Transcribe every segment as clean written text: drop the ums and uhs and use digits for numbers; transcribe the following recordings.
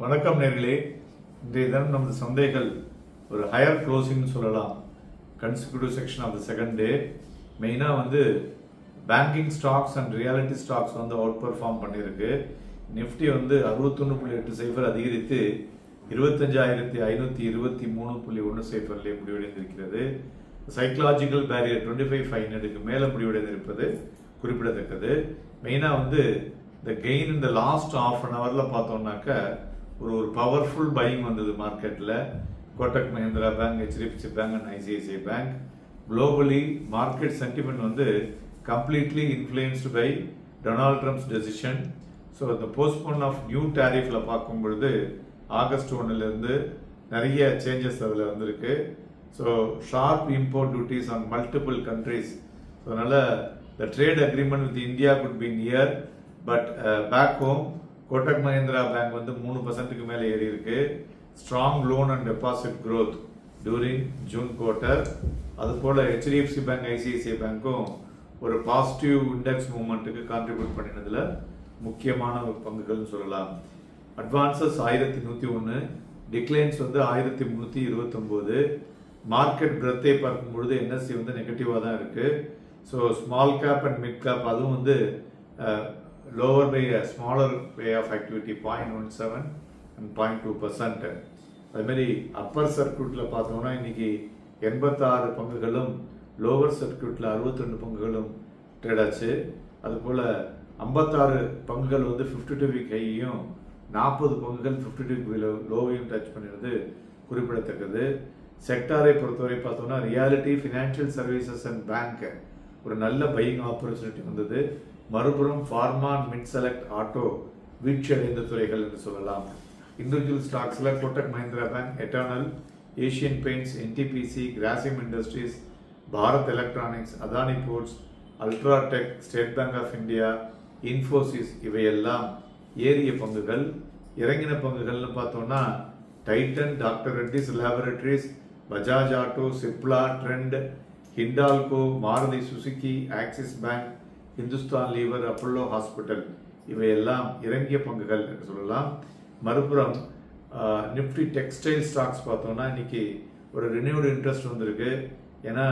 வணக்கம் நேர்களே. இன்றைய தினம் நமது சந்தைகள் ஒரு ஹையர் க்ளோசிங் சொல்லலாம். Consecutive session of the second day மெயினாக banking stocks and realty stocks outperform பண்ணியிருக்கு. நிஃப்டி 61.80 அதிகரித்து 25,523.10 முடிவடைந்திருக்கிறது. சைக்கலாஜிக்கல் பேரியர் 25,500 மேலே முடிவடைந்திருப்பது குறிப்பிடத்தக்கது. மெயினாக இந்த கெயின் இந்த லாஸ்ட் ஹாஃப் அன் ஹவரில் பார்த்தோம்னாக்க ஒரு பவர்ஃபுல் பையிங் வந்தது மார்க்கெட்டில். Kotak Mahindra bank, HDFC bank and ICICI bank. Globally market sentiment completely influenced by Donald Trump's decision. So இந்த போஸ்ட்போன் ஆஃப் நியூ டேரிஃபில் பார்க்கும் பொழுது ஆகஸ்ட் 1 நிறைய சேஞ்சஸ் அதில் வந்திருக்கு. So sharp import duties on multiple countries. So அதனால the trade agreement with India could be near. But back home Kotak Mahindra bank 3% மேலே ஏறி இருக்கு. Strong loan and deposit growth during June quarter. அதுபோல HDFC பேங்க், ICICI பேங்க்கும் ஒரு positive index மூவ்மெண்ட்டுக்கு contribute பண்ணினதுல முக்கியமான பங்குகள்னு சொல்லலாம். Advances 1101, declines 1329. Market பிரெத்தை பார்க்கும் பொழுது NSE நெகட்டிவாக தான் இருக்கு. So small cap and mid cap அதுவும் lower by a smaller way of activity 0.17 and 0.2%. அதே மாதிரி அப்பர் சர்க்கியூட்ல பார்த்தோம்னா இன்னைக்கு 86 பங்குகளும், லோவர் சர்க்கியூட்ல 62 பங்குகளும் ட்ரேட் ஆச்சு. அதுபோல 56 பங்குகள் 52 வீக் ஹையையும் 40 பங்குகள் 52 வீக் லோவையும் டச் பண்ணினது குறிப்பிடத்தக்கது. செக்டாரை பொறுத்தவரை பார்த்தோம்னா reality, financial services and bank ஒரு நல்ல பையிங் ஆப்பர்ச்சுனிட்டி வந்தது. மறுபுறம் ஃபார்மா, மிட் செலக்ட், ஆட்டோ வீழ்ச்சி அடைந்த துறைகள் என்று சொல்லலாம். இண்டிவிஜுவல் ஸ்டாக்ஸ்ல Kotak Mahindra bank, Eternal, Asian Paints, NTPC, Grasim Industries, Bharat Electronics, Adani Ports, UltraTech, State Bank of India, Infosys இவையெல்லாம் ஏறிய பங்குகள். இறங்கின பங்குகள்னு பார்த்தோம்னா Titan, doctor Reddy's Laboratories, Bajaj auto, Cipla, Trent, Hindalco, Maruti Suzuki, Axis bank, Hindustan Lever, Apollo hospital இவையெல்லாம் இறங்கிய பங்குகள் என்று சொல்லலாம். மறுபுறம் நிப்டி டெக்ஸ்டைல் ஸ்டாக்ஸ் பார்த்தோம்னா இன்னைக்கு ஒரு ரினியூடு இன்ட்ரெஸ்ட் வந்திருக்கு. ஏன்னா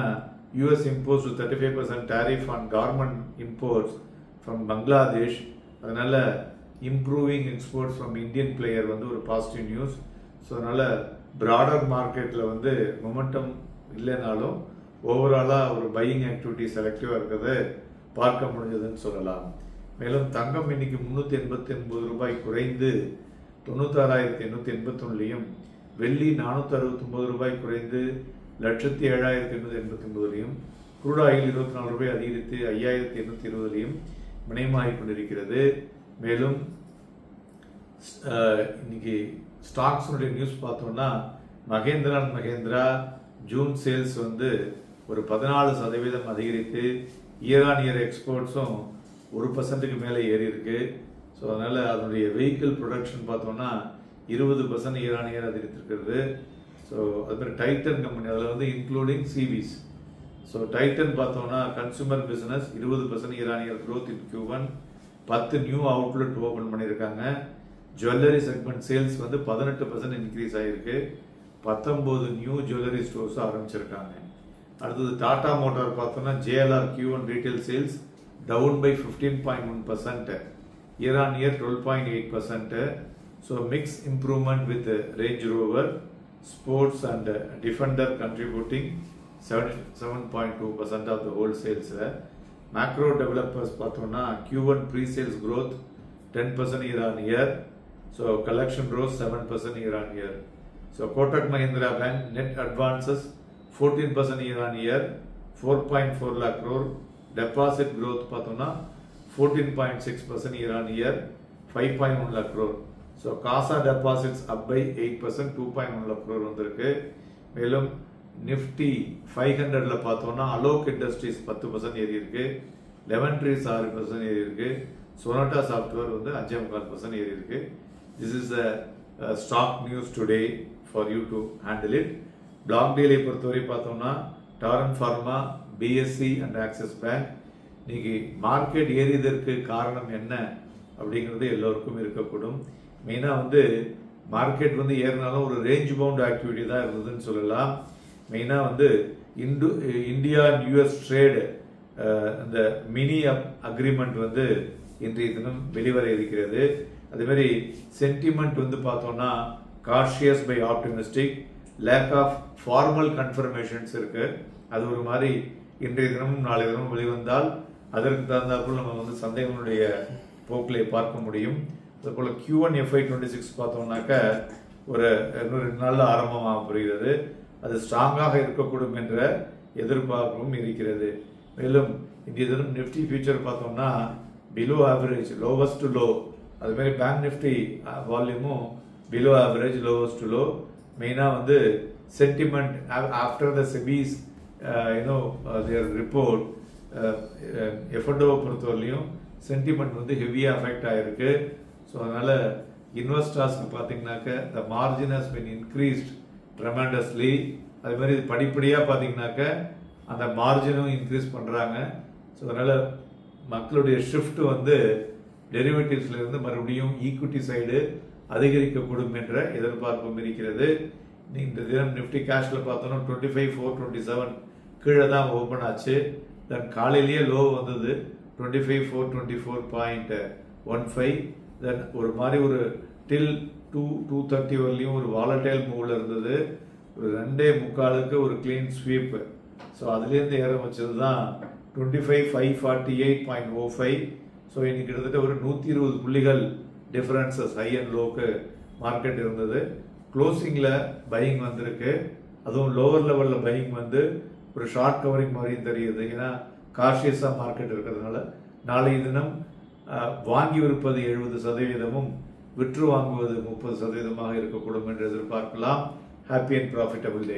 US imposed 35% tariff on garment imports from Bangladesh. அதனால improving exports from Indian player ஒரு பாசிட்டிவ் நியூஸ். ஸோ அதனால பிராடர் மார்க்கெட்டில் மொமெண்டம் இல்லைனாலும் ஓவராலாக ஒரு பையிங் ஆக்டிவிட்டி செலக்டிவாக இருக்கிறது பார்க்க முடிஞ்சதுன்னு சொல்லலாம். மேலும் தங்கம் இன்னைக்கு 389 ரூபாய் குறைந்து 96,881, வெள்ளி 469 ரூபாய் குறைந்து 107,889, குரூட் ஆயில் 24 ரூபாய் அதிகரித்து 5,820 வினயமாகிக் கொண்டிருக்கிறது. மேலும் இன்னைக்கு ஸ்டாக்ஸ் நியூஸ் பார்த்தோம்னா Mahindra and Mahindra June sales ஒரு 14% அதிகரித்து இயர் ஆன் இயர் எக்ஸ்போர்ட்ஸும் 1% மேலே ஏறி இருக்கு. ஸோ அதனால அதனுடைய வெஹிக்கிள் ப்ரொடக்ஷன் பார்த்தோம்னா 20% இயர் ஆன் இயர் அதிகரித்திருக்கிறது. ஸோ அது மாதிரி டைட்டன் கம்பெனி அதில் இன்க்ளூடிங் சிவிஸ். ஸோ டைட்டன் பார்த்தோம்னா consumer business 20% year on year growth in Q1, 10 new outlet open பண்ணியிருக்காங்க. ஜுவல்லரி செக்மெண்ட் சேல்ஸ் 18% இன்க்ரீஸ் ஆகிருக்கு. 19 நியூ ஜுவல்லரி ஸ்டோர்ஸ் ஆரம்பிச்சிருக்காங்க. அடுத்தது டாடா மோட்டார் பார்த்தோம்னா JLR Q1 retail sales down by 15.1%, year on year 12.8%. So mix improvement with Range Rover, sports and Defender contributing 77.2% of the whole சேல்ஸில். Macro developers பார்த்தோம்னா Q1 pre sales growth 10% year on year. So collection rose 7% year on year. So Kotak Mahindra bank net advances 14% year on year, 4.4 lakh crore. Deposit growth பார்த்தோம்னா 14.6% year on year, 5.1 lakh crore. So CASA deposits up by 8%, 2.1 lakh crore வந்திருக்கு. மேலும் Nifty 500ல பார்த்தோம்னா Alok industries 10% ஏறி இருக்கு, eleven trees 6% ஏறி இருக்கு, sonata software 5.25% ஏறி இருக்கு. This is stock news today for you to handle it. Block டீலை பொறுத்தவரை பார்த்தோம்னா Torrent pharma, BSE and Axis bank. இன்னைக்கு மார்க்கெட் ஏறியதற்கு காரணம் என்ன அப்படிங்கிறது எல்லோருக்கும் இருக்கக்கூடும். மெயினாக மார்க்கெட் வந்து ஏறினாலும் ஒரு ரேஞ்ச் பவுண்ட் ஆக்டிவிட்டி தான் இருந்ததுன்னு சொல்லலாம். மெயினாக வந்து இந்தியா அண்ட் யூஎஸ் ட்ரேடு இந்த மினி அக்ரிமெண்ட் வந்து இன்றைய தினம் வெளிவர இருக்கிறது. அதே மாதிரி சென்டிமெண்ட் வந்து பார்த்தோம்னா cautious by optimistic, lack of formal confirmations இருக்கு. அது ஒரு மாதிரி இன்றைய தினமும் நாளைய தினமும் வெளிவந்தால் அதற்கு தகுந்தாற்போல் நம்ம வந்து சந்தைகளுடைய போக்கிலே பார்க்க முடியும். அதுபோல் Q1 FY26 பார்த்தோம்னாக்க ஒரு இன்னும் 2 நாளில் ஆரம்பமாக புரிகிறது. அது ஸ்ட்ராங்காக இருக்கக்கூடும் என்ற எதிர்பார்ப்பும் இருக்கிறது. மேலும் இன்றைய தினம் நிஃப்டி ஃபியூச்சர் பார்த்தோம்னா below average, lowest to low. அது மாதிரி பேங்க் நிஃப்டி வால்யூமும் below average, lowest to low. மெயினாக வந்து sentiment after the SEBI's their report எஃப்என்டோவை பொறுத்தவரையிலையும் சென்டிமெண்ட் வந்து ஹெவியாக அஃபெக்ட் ஆகிருக்கு. ஸோ அதனால் இன்வெஸ்டர்ஸ்க்கு பார்த்தீங்கன்னாக்க த margin has been increased tremendously. அது மாதிரி படிப்படியாக பார்த்தீங்கன்னாக்க அந்த மார்ஜினும் இன்க்ரீஸ் பண்ணுறாங்க. ஸோ அதனால் மக்களுடைய ஷிஃப்ட் வந்து டெரிவேட்டிவ்ஸ்ல இருந்து மறுபடியும் ஈக்விட்டி சைடு அதிகரிக்கக்கூடும் என்ற எதிர்பார்ப்பும் இருக்கிறது. இந்த தினம் நிஃப்டி கேஷ்ல பார்த்தோம்னா 25,427 கீழே தான் ஓப்பன் ஆச்சு. தென் காலையிலேயே லோ வந்தது 25,424.15. தென் ஒரு மாதிரி ஒரு டில் 2:30 வரலையும் ஒரு வாலட்டைல் மூவ்ல இருந்தது. ஒரு 2:45 ஒரு கிளீன் ஸ்வீப். ஸோ அதுலேருந்து ஏற வச்சது தான் 25,548.05. ஸோ இன்னைக்கு கிட்டத்தட்ட ஒரு 120 புள்ளிகள் differences high and log market இருந்தது. க்ளோசிங்கில் பையிங் வந்திருக்கு. அதுவும் லோவர் லெவலில் பையிங் வந்து ஒரு ஷார்ட் கவரிங் மாதிரியும் தெரியுது. ஏன்னா காஷியஸாக மார்க்கெட் இருக்கிறதுனால நாளைய தினம் வாங்கி விற்பது 70%, விற்று வாங்குவது 30% இருக்கக்கூடும் என்று எதிர்பார்க்கலாம். Happy and profitable day.